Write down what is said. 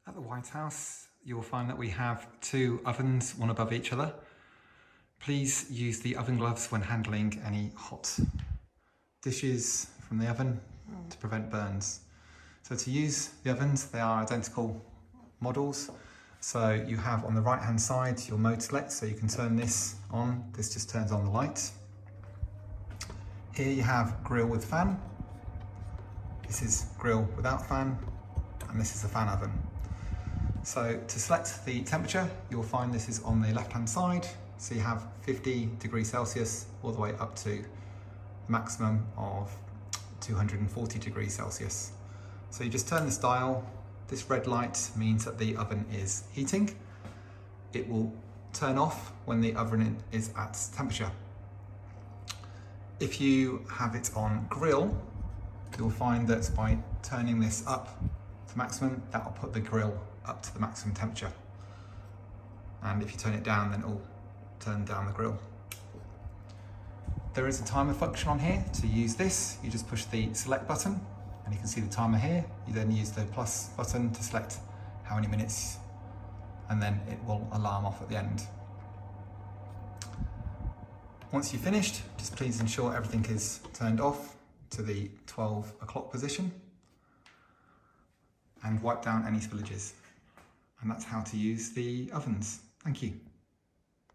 At the White House, you'll find that we have two ovens, one above each other. Please use the oven gloves when handling any hot dishes from the oven to prevent burns. So to use the ovens, they are identical models. So you have on the right hand side your mode select, so you can turn this on. This just turns on the light. Here you have grill with fan. This is grill without fan, and this is a fan oven. So to select the temperature, you'll find this is on the left hand side. So you have 50 degrees Celsius all the way up to a maximum of 240 degrees Celsius. So you just turn this dial. This red light means that the oven is heating. It will turn off when the oven is at temperature. If you have it on grill, you'll find that by turning this up to maximum, that will put the grill up to the maximum temperature. And if you turn it down, then it will turn down the grill. There is a timer function on here. To use this, you just push the select button and you can see the timer here. You then use the plus button to select how many minutes, and then it will alarm off at the end. Once you've finished, just please ensure everything is turned off to the 12 o'clock position and wipe down any spillages. And that's how to use the ovens. Thank you.